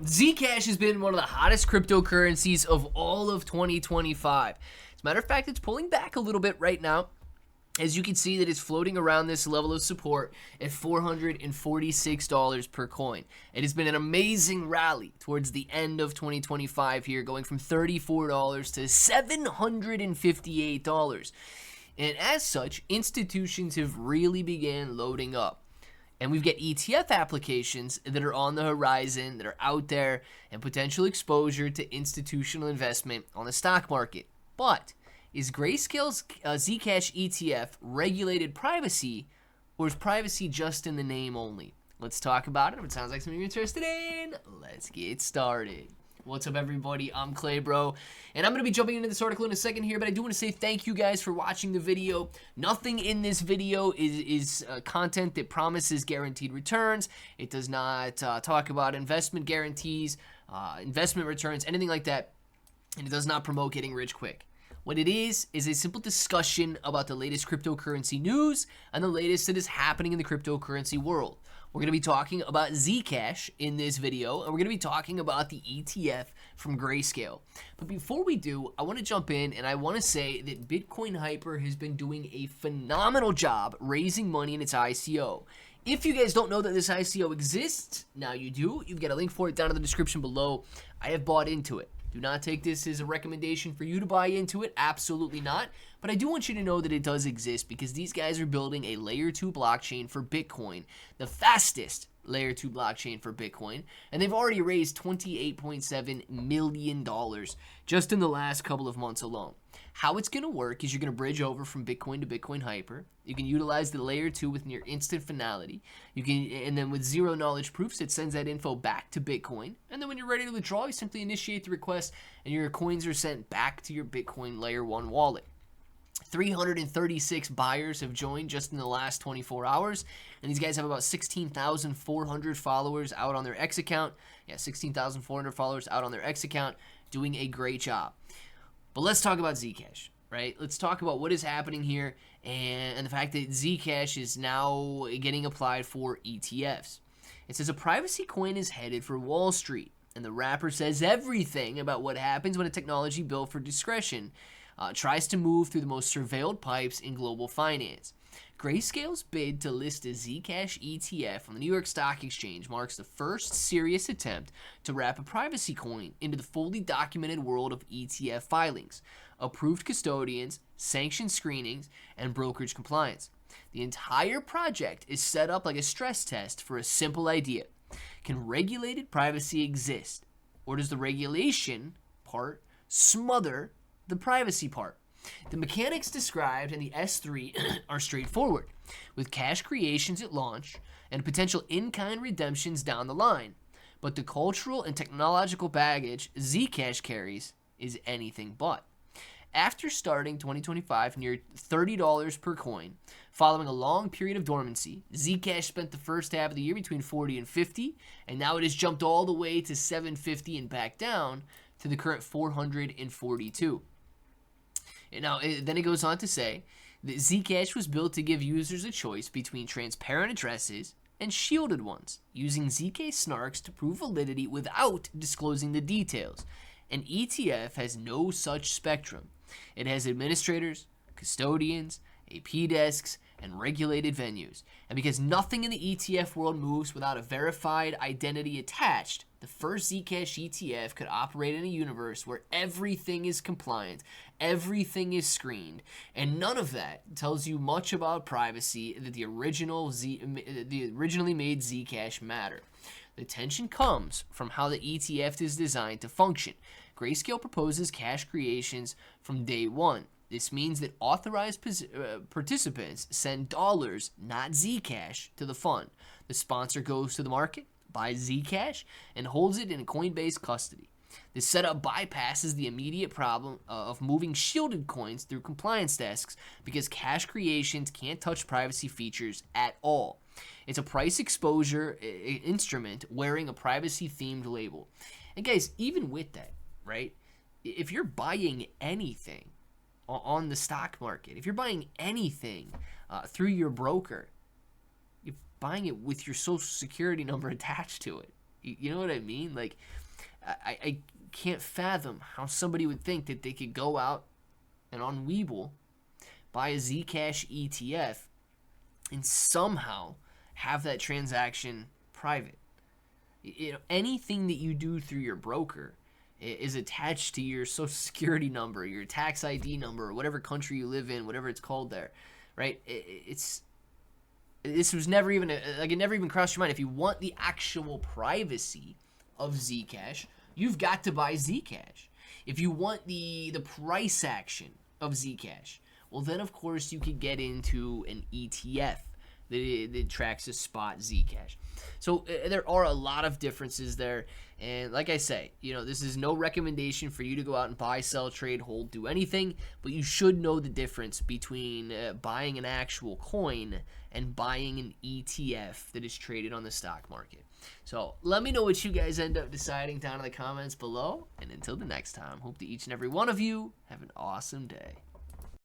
Zcash has been one of the hottest cryptocurrencies of all of 2025. As a matter of fact, it's pulling back a little bit right now. As you can see that it's floating around this level of support at $446 per coin. It has been an amazing rally towards the end of 2025 here, going from $34 to $758. And as such, institutions have really began loading up. And we've got ETF applications that are on the horizon, that are out there, and potential exposure to institutional investment on the stock market. But is Grayscale's Zcash ETF regulated privacy, or is privacy just in the name only? Let's talk about it. If it sounds like something you're interested in, let's get started. What's up, everybody? I'm Clay, bro, and I'm going to be jumping into this article in a second here, but I do want to say thank you guys for watching the video. Nothing in this video is content that promises guaranteed returns. It does not talk about investment guarantees, investment returns, anything like that, and it does not promote getting rich quick. What it is a simple discussion about the latest cryptocurrency news and the latest that is happening in the cryptocurrency world. We're going to be talking about Zcash in this video, and we're going to be talking about the ETF from Grayscale. But before we do, I want to jump in, and I want to say that Bitcoin Hyper has been doing a phenomenal job raising money in its ICO. If you guys don't know that this ICO exists, now you do. You've got a link for it down in the description below. I have bought into it. Do not take this as a recommendation for you to buy into it. Absolutely not. But I do want you to know that it does exist because these guys are building a layer 2 blockchain for Bitcoin, the fastest layer 2 blockchain for Bitcoin, and they've already raised $28.7 million just in the last couple of months alone. How it's going to work is you're going to bridge over from Bitcoin to Bitcoin Hyper. You can utilize the layer 2 with near instant finality. And then with zero knowledge proofs, it sends that info back to Bitcoin. And then when you're ready to withdraw, you simply initiate the request and your coins are sent back to your Bitcoin layer 1 wallet. 336 buyers have joined just in the last 24 hours, and these guys have about 16,400 followers out on their X account. Yeah, 16,400 followers out on their X account, doing a great job. But let's talk about Zcash, right? Let's talk about what is happening here and the fact that Zcash is now getting applied for ETFs. It says a privacy coin is headed for Wall Street, and the wrapper says everything about what happens when a technology built for discretion tries to move through the most surveilled pipes in global finance. Grayscale's bid to list a Zcash ETF on the New York Stock Exchange marks the first serious attempt to wrap a privacy coin into the fully documented world of ETF filings, approved custodians, sanctioned screenings, and brokerage compliance. The entire project is set up like a stress test for a simple idea. Can regulated privacy exist, or does the regulation part smother the privacy part? The mechanics described in the S3 are straightforward, with cash creations at launch and potential in-kind redemptions down the line. But the cultural and technological baggage Zcash carries is anything but. After starting 2025 near $30 per coin, following a long period of dormancy, Zcash spent the first half of the year between $40 and $50, and now it has jumped all the way to $750 and back down to the current $442. Now, then it goes on to say that Zcash was built to give users a choice between transparent addresses and shielded ones, using ZK snarks to prove validity without disclosing the details. An ETF has no such spectrum. It has administrators, custodians, AP desks, and regulated venues. And because nothing in the ETF world moves without a verified identity attached, the first Zcash ETF could operate in a universe where everything is compliant, everything is screened, and none of that tells you much about privacy that the originally made Zcash matter. The tension comes from how the ETF is designed to function. Grayscale proposes cash creations from day one. This means that authorized participants send dollars, not Zcash, to the fund. The sponsor goes to the market, buys Zcash, and holds it in Coinbase custody. This setup bypasses the immediate problem of moving shielded coins through compliance desks because cash creations can't touch privacy features at all. It's a price exposure instrument wearing a privacy-themed label. And guys, even with that, right, if you're buying anything on the stock market, if you're buying anything through your broker, you're buying it with your social security number attached to it. You know what I mean? Like, I can't fathom how somebody would think that they could go out and on Webull buy a Zcash ETF and somehow have that transaction private. Anything that you do through your broker is attached to your social security number, your tax ID number, or whatever country you live in, whatever it's called there, right? This was never even it never even crossed your mind. If you want the actual privacy of Zcash, you've got to buy Zcash. If you want the price action of Zcash, well then of course you could get into an ETF that tracks a spot Zcash. So there are a lot of differences there, and like I say, this is no recommendation for you to go out and buy, sell, trade, hold, do anything, but you should know the difference between buying an actual coin and buying an ETF that is traded on the stock market. So let me know what you guys end up deciding down in the comments below, and until the next time, hope that each and every one of you have an awesome day.